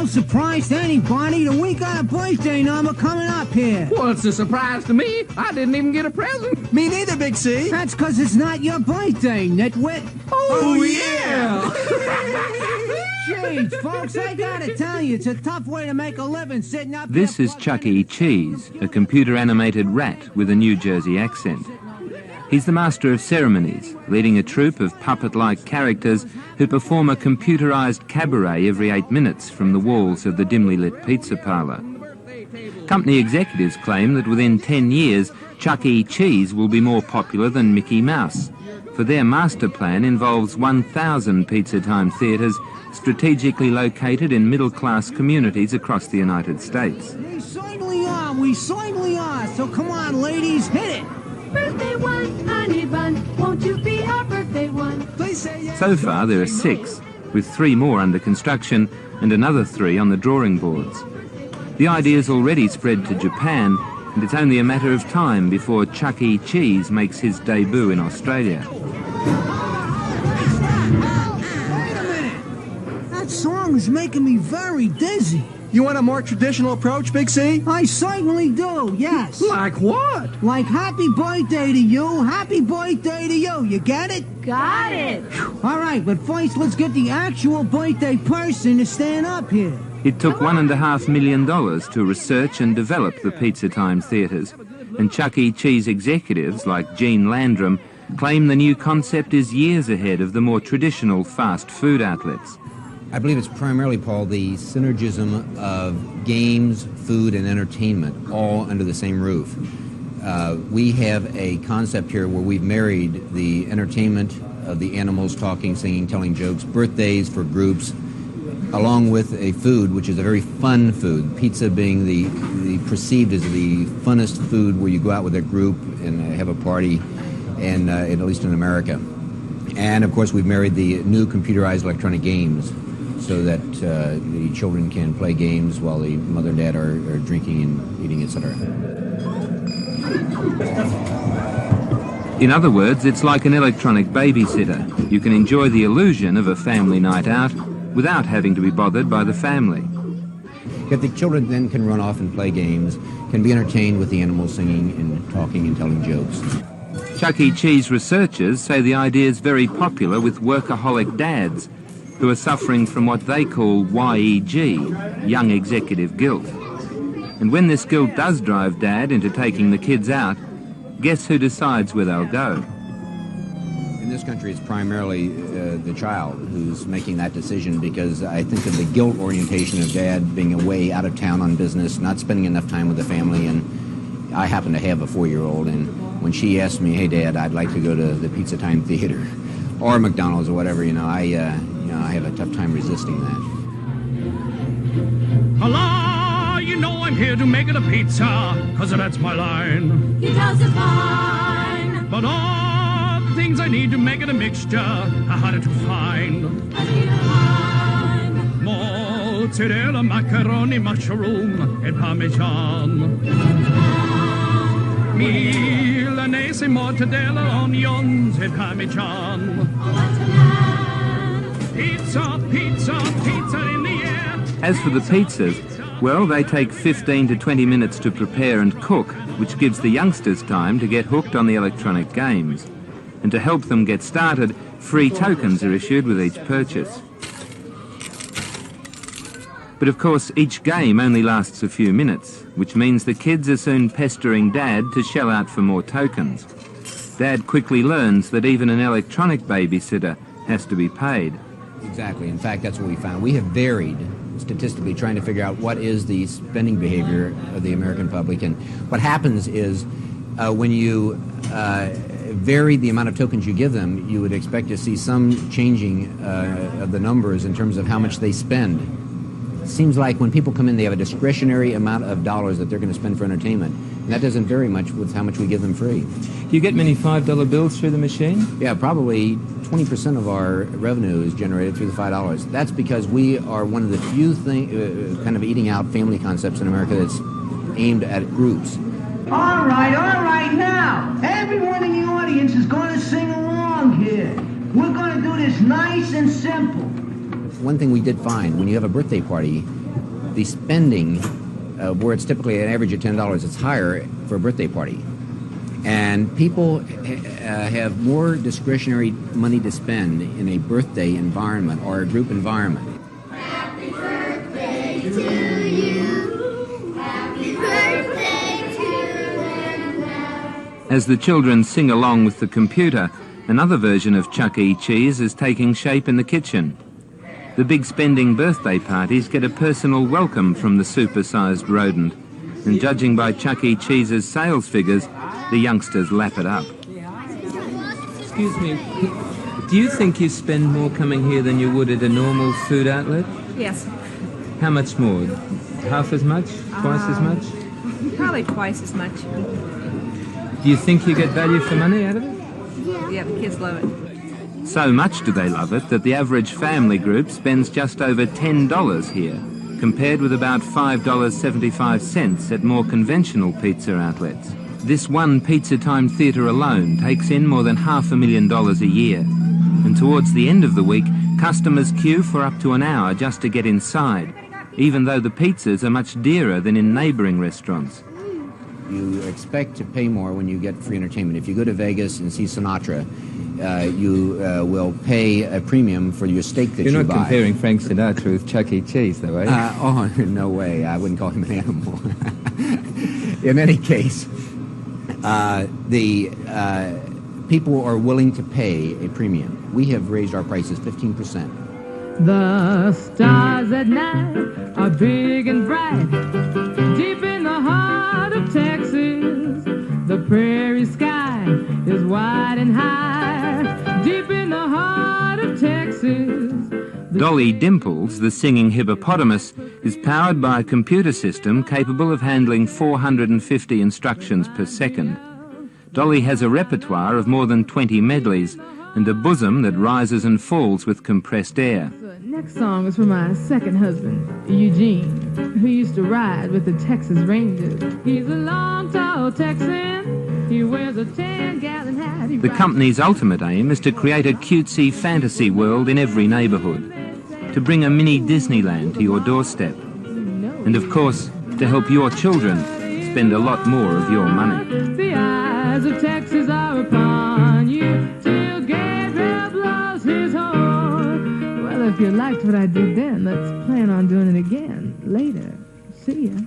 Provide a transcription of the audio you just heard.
no surprise to anybody that we got a birthday number coming up here. Well, it's a surprise to me. I didn't even get a present. Me neither, Big C. That's because it's not your birthday, nitwit. Oh, yeah! Jeez, folks, I gotta tell you, it's a tough way to make a living sitting up This here is Chuck E. Cheese, a computer-animated rat with a New Jersey accent. He's the master of ceremonies, leading a troupe of puppet-like characters who perform a computerised cabaret every 8 minutes from the walls of the dimly lit pizza parlour. Company executives claim that within 10 years, Chuck E. Cheese will be more popular than Mickey Mouse, for their master plan involves 1,000 Pizza Time theatres strategically located in middle-class communities across the United States. We certainly are, so come on, ladies, hit it! Birthday one, honey bun, won't you be our birthday one? Please say yes. So far there are 6, with 3 more under construction and another 3 on the drawing boards. The idea's already spread to Japan, and it's only a matter of time before Chuck E. Cheese makes his debut in Australia. Wait a minute! That song is making me very dizzy. You want a more traditional approach, Big C? I certainly do, yes. Like what? Like happy birthday to you, happy birthday to you. You get it? Got it. All right, but first let's get the actual birthday person to stand up here. It took $1.5 million to research and develop the Pizza Time theatres, and Chuck E. Cheese executives like Gene Landrum claim the new concept is years ahead of the more traditional fast food outlets. I believe it's primarily, Paul, the synergism of games, food, and entertainment all under the same roof. We have a concept here where we've married the entertainment of the animals talking, singing, telling jokes, birthdays for groups, along with a food which is a very fun food, pizza being the perceived as the funnest food where you go out with a group and have a party, and at least in America. And, of course, we've married the new computerized electronic games, so that the children can play games while the mother and dad are drinking and eating, etc. In other words, it's like an electronic babysitter. You can enjoy the illusion of a family night out without having to be bothered by the family. Yet the children then can run off and play games, can be entertained with the animals singing and talking and telling jokes. Chuck E. Cheese researchers say the idea is very popular with workaholic dads who are suffering from what they call YEG, Young Executive Guilt. And when this guilt does drive Dad into taking the kids out, guess who decides where they'll go? In this country, it's primarily the child who's making that decision, because I think of the guilt orientation of Dad being away out of town on business, not spending enough time with the family. And I happen to have a 4-year-old, and when she asks me, "Hey, Dad, I'd like to go to the Pizza Time Theater or McDonald's or whatever," I have a tough time resisting that. Hello, you know I'm here to make it a pizza, 'cause that's my line. He does it fine. But all the things I need to make it a mixture are harder to find. I need a line. Mozzarella, macaroni, mushroom, and parmesan. Milanese, mortadella, onions, and parmesan. Oh, that's a man. Pizza, pizza, pizza in the air. As for the pizzas, well, they take 15 to 20 minutes to prepare and cook, which gives the youngsters time to get hooked on the electronic games. And to help them get started, free tokens are issued with each purchase. But of course, each game only lasts a few minutes, which means the kids are soon pestering Dad to shell out for more tokens. Dad quickly learns that even an electronic babysitter has to be paid. Exactly. In fact, that's what we found. We have varied statistically trying to figure out what is the spending behavior of the American public. And what happens is when you vary the amount of tokens you give them, you would expect to see some changing of the numbers in terms of how much they spend. It seems like when people come in, they have a discretionary amount of dollars that they're going to spend for entertainment. And that doesn't vary much with how much we give them free. Do you get many $5 bills through the machine? Yeah, probably 20% of our revenue is generated through the $5. That's because we are one of the few kind of eating out family concepts in America that's aimed at groups. All right, now. Everyone in the audience is going to sing along here. We're going to do this nice and simple. One thing we did find, when you have a birthday party, the spending, where it's typically an average of $10, it's higher for a birthday party. And people have more discretionary money to spend in a birthday environment or a group environment. Happy birthday to you. Happy birthday to you. As the children sing along with the computer, another version of Chuck E. Cheese is taking shape in the kitchen. The big spending birthday parties get a personal welcome from the super-sized rodent, and judging by Chuck E. Cheese's sales figures, the youngsters lap it up. Excuse me, do you think you spend more coming here than you would at a normal food outlet? Yes. How much more? Half as much? Twice as much? Probably twice as much. Do you think you get value for money out of it? Yeah, the kids love it. So much do they love it that the average family group spends just over $10 here, compared with about $5.75 at more conventional pizza outlets. This one Pizza Time theatre alone takes in more than $500,000 a year. And towards the end of the week, customers queue for up to an hour just to get inside, even though the pizzas are much dearer than in neighbouring restaurants. You expect to pay more when you get free entertainment. If you go to Vegas and see Sinatra, you will pay a premium for your steak that you buy. You're not comparing Frank Sinatra with Chuck E. Cheese, though, are you? Oh, no way. I wouldn't call him an animal. In any case, the people are willing to pay a premium. We have raised our prices 15%. The stars at night are big and bright, deep in the heart of Texas. The prairie sky is wide and high, deep in the heart of Texas. Dolli Dimples, the singing hippopotamus, is powered by a computer system capable of handling 450 instructions per second. Dolly has a repertoire of more than 20 medleys and a bosom that rises and falls with compressed air. The next song is for my second husband, Eugene, who used to ride with the Texas Rangers. He's a long, tall Texan. He wears a 10-gallon hat. The company's ultimate aim is to create a cutesy fantasy world in every neighbourhood, to bring a mini Disneyland to your doorstep, and of course, to help your children spend a lot more of your money. The eyes of Texas are upon you till Gabriel blows his horn. Well, if you liked what I did then, let's plan on doing it again later. See ya.